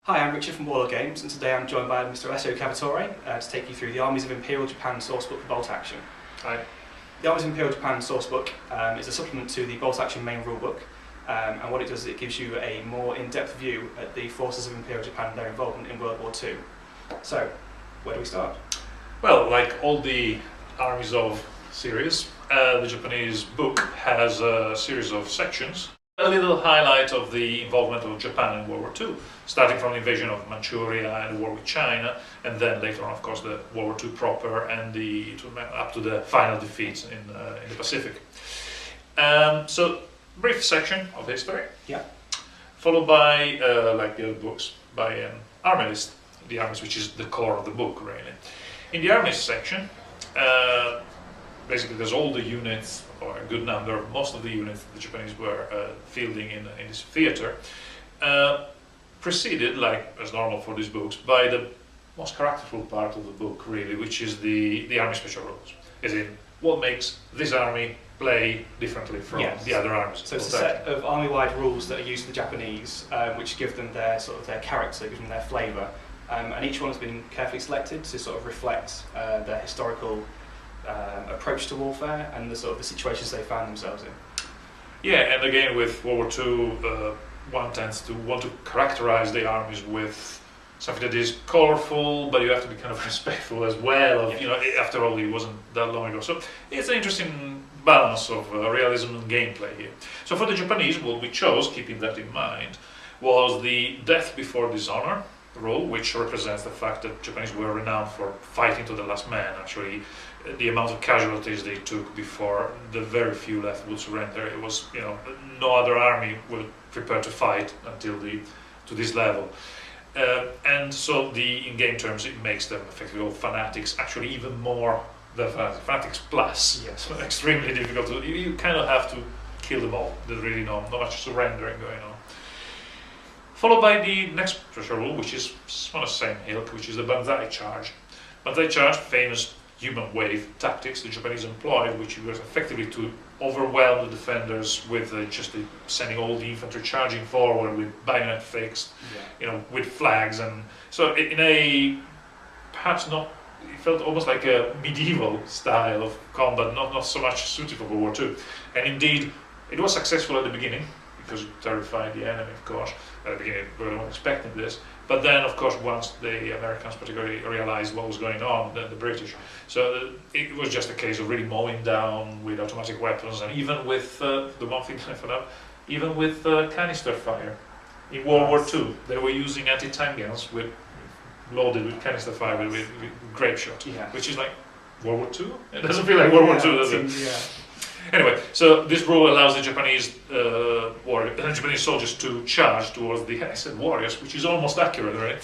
Hi, I'm Richard from Warlord Games, and today I'm joined by Mr. Alessio Cavatore to take you through the Armies of Imperial Japan sourcebook for Bolt Action. Hi. The Armies of Imperial Japan sourcebook is a supplement to the Bolt Action main rulebook, and what it does is it gives you a more in-depth view at the forces of Imperial Japan and their involvement in World War II. So, where do we start? Well, like all the Armies of series, the Japanese book has a series of sections. A little highlight of the involvement of Japan in World War II, starting from the invasion of Manchuria and the war with China, and then later on, of course, the World War II proper and up to the final defeats in the Pacific. So, brief section of history. Yeah. Followed by, like the other books, by an army list, the armies, which is the core of the book, really. In the armies section, basically there's all the units, or a good number, most of the units that the Japanese were fielding in this theater, preceded, like as normal for these books, by the most characterful part of the book, really, which is the army special rules. As in, what makes this army play differently from the other armies. So it's a set of army-wide rules that are used for the Japanese, which give them their character, give them their flavour, and each one has been carefully selected to sort of reflect their historical approach to warfare and the situations they found themselves in. Yeah, and again with World War II, one tends to want to characterize the armies with something that is colourful, but you have to be kind of respectful as well. You know, after all, it wasn't that long ago. So it's an interesting balance of realism and gameplay here. So for the Japanese, what we chose, keeping that in mind, was the death before dishonor rule, which represents the fact that Japanese were renowned for fighting to the last man. Actually, the amount of casualties they took before the very few left would surrender, it was, you know, no other army would prepare to fight until to this level. And so in game terms it makes them effectively all fanatics, actually even more than fanatics plus. Yes. So extremely difficult to, you kind of have to kill them all. There's really not much surrendering going on. Followed by the next special rule, which is on the same ilk, which is the Banzai Charge. Banzai Charge, famous human wave tactics the Japanese employed, which was effectively to overwhelm the defenders with just sending all the infantry charging forward with bayonet fixed, you know, with flags, and so in a perhaps not, it felt almost like a medieval style of combat, not so much suited for World War II. And indeed, it was successful at the beginning because it terrified the enemy, of course. At the beginning, we weren't expecting this. But then, of course, once the Americans particularly realized what was going on, the British, so it was just a case of really mowing down with automatic weapons, and even with, the one thing I found out, even with canister fire. In World War II, they were using anti-tank guns loaded with canister fire with grape shot, which is like World War II? It doesn't feel like World War II, does it? Anyway, so this rule allows the Japanese Japanese soldiers to charge towards the, I said warriors, which is almost accurate, right?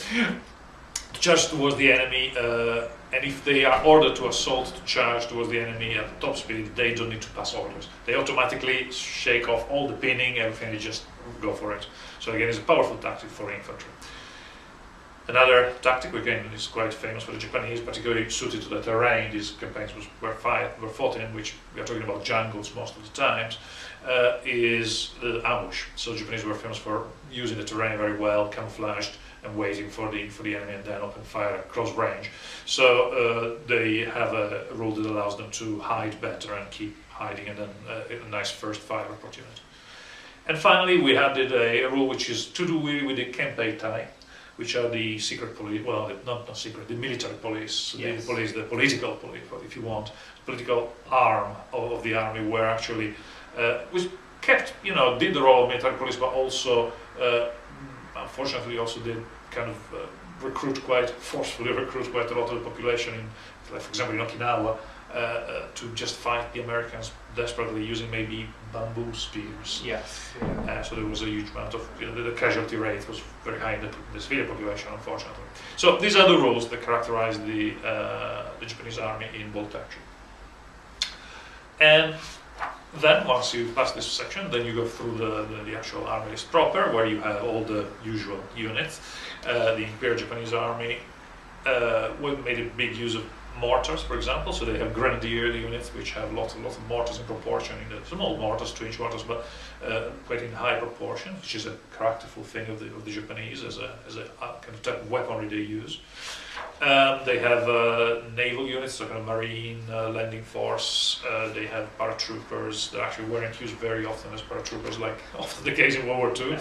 To charge towards the enemy, and if they are ordered to assault, to charge towards the enemy at top speed, they don't need to pass orders. They automatically shake off all the pinning, everything, they just go for it. So again, it's a powerful tactic for infantry. Another tactic, again, is quite famous for the Japanese, particularly suited to the terrain these campaigns were fought in, which we are talking about jungles most of the times, is the ambush. So Japanese were famous for using the terrain very well, camouflaged, and waiting for the enemy and then open fire at close range. So they have a rule that allows them to hide better and keep hiding, and then a nice first fire opportunity. And finally, we added a rule which is to do with the Kempei Tai, which are the secret police, well, not secret, the military police, the political police, if you want, political arm of the army, where actually was kept, you know, did the role of military police, but also, unfortunately, also did kind of forcefully recruit quite a lot of the population in, like, for example, in Okinawa, to just fight the Americans desperately using maybe bamboo spears. Yes. So there was a huge amount of, you know, the casualty rate was very high in the civilian population, unfortunately. So these are the rules that characterize the Japanese army in Bolt Action. And then once you pass this section, then you go through the actual army list proper, where you have all the usual units. The Imperial Japanese Army we made a big use of mortars, for example. So they have grenadier units which have lots of mortars in proportion, in the small mortars, 2-inch mortars, but quite in high proportion, which is a characterful thing of the Japanese as a kind of type of weaponry they use. They have naval units, so kind of marine landing force. They have paratroopers that actually weren't used very often as paratroopers, like often the case in World War II.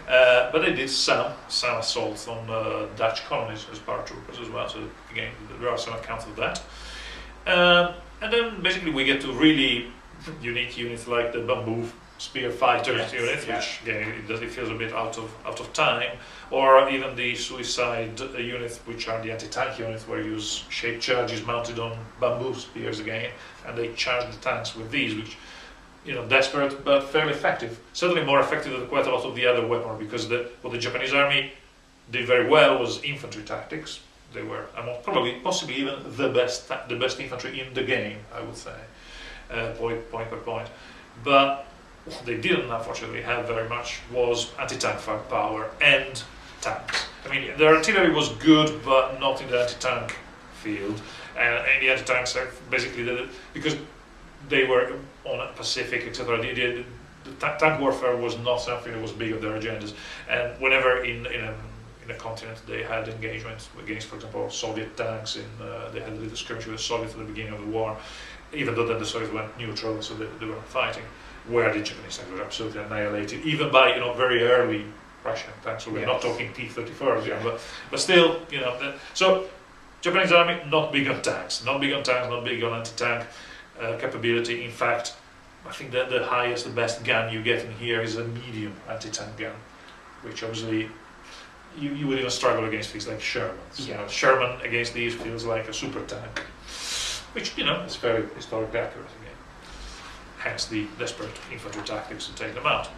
But they did some assaults on Dutch colonies as paratroopers as well. So again, there are some accounts of that. And then basically we get to really unique units like the bamboo spear fighters unit, which again it feels a bit out of time, or even the suicide units, which are the anti-tank units, where you use shaped charges mounted on bamboo spears again, and they charge the tanks with these, which, you know, desperate but fairly effective. Certainly more effective than quite a lot of the other weaponry, because what the Japanese army did very well was infantry tactics. They were possibly even the best infantry in the game, I would say, point by point. But what they didn't, unfortunately, have very much was anti-tank firepower and tanks. I mean, their artillery was good, but not in the anti-tank field. And the anti-tanks are basically because they were on a Pacific, etc. The tank warfare was not something that was big on their agendas. And whenever in a continent they had engagements against, for example, Soviet tanks, they had a little skirmish with the Soviets at the beginning of the war, even though then the Soviets went neutral, so they weren't fighting, where the Japanese tanks were absolutely annihilated, even by, you know, very early Russian tanks. So we're not talking T-34s, but still, you know. So Japanese army not big on tanks, not big on anti-tank capability. In fact, I think that the highest, the best gun you get in here is a medium anti-tank gun, which obviously you would even struggle against things like Shermans. You know, Sherman against these feels like a super tank, which, you know, is very historically accurate again. Hence the desperate infantry tactics to take them out.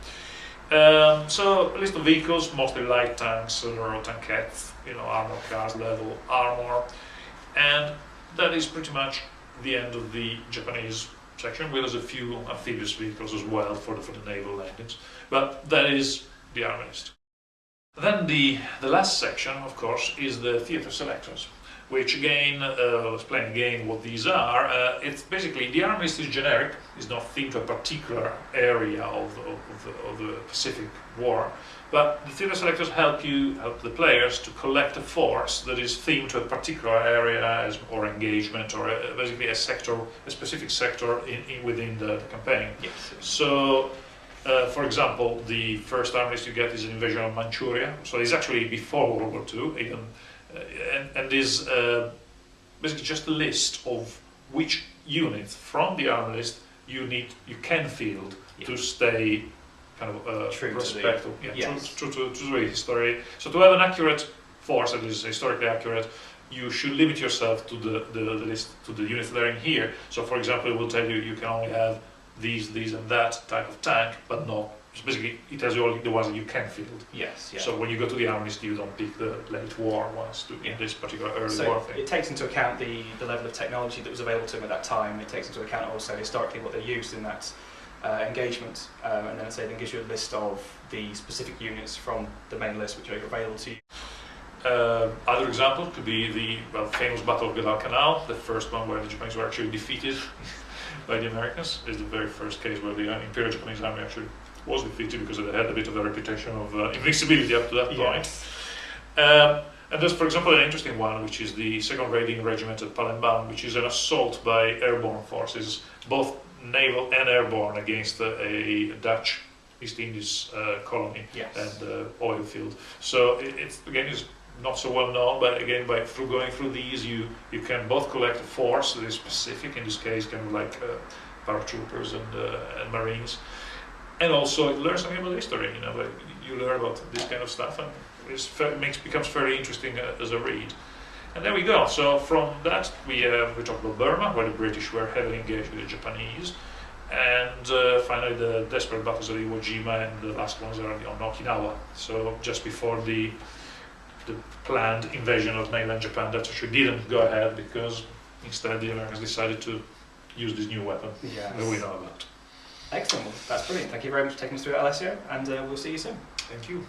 So a list of vehicles, mostly light tanks, tankettes, you know, armored cars, level armor, and that is pretty much the end of the Japanese section. Well, there's a few amphibious vehicles as well for the naval landings, but that is the army list. Then the last section, of course, is the theater selectors, which again, explain again what these are. It's basically, the army list is generic, is not themed to a particular area of the Pacific War, but the theater selectors help the players to collect a force that is themed to a particular area or engagement, or basically a specific sector within the campaign. Yes. So, for example, the first army list you get is an invasion of Manchuria, so it's actually before World War II, even. And is basically just a list of which units from the army list you can field to stay kind of true respectful, true to the history. So to have an accurate force that is historically accurate, you should limit yourself to the list, to the units that are in here. So, for example, it will tell you can only have these, and that type of tank, but not. Basically, it tells you all the ones that you can field. Yes. Yeah. So when you go to the army list, you don't pick the late war ones in this particular early war thing. It takes into account the level of technology that was available to them at that time. It takes into account also historically what they used in that engagement, and then it gives you a list of the specific units from the main list which are available to you. Other examples could be the famous Battle of Guadalcanal, the first one where the Japanese were actually defeated by the Americans. Is the very first case where the Imperial Japanese Army actually was defeated, because they had a bit of a reputation of invincibility up to that point. And there's, for example, an interesting one, which is the 2nd Raiding Regiment at Palembang, which is an assault by airborne forces, both naval and airborne, against a Dutch East Indies colony and oil field. So it's again is not so well known, but again, through going through these, you can both collect a force that is specific, in this case, kind of like paratroopers and Marines. And also it learns something about history, you know, like you learn about this kind of stuff, and it becomes very interesting as a read. And there we go. So from that we talk about Burma, where the British were heavily engaged with the Japanese, and finally the desperate battles of Iwo Jima, and the last ones are on Okinawa. So just before the planned invasion of mainland Japan, that actually didn't go ahead, because instead the Americans decided to use this new weapon that we know about. Excellent. Well, that's brilliant. Thank you very much for taking us through it, Alessio, and we'll see you soon. Thank you.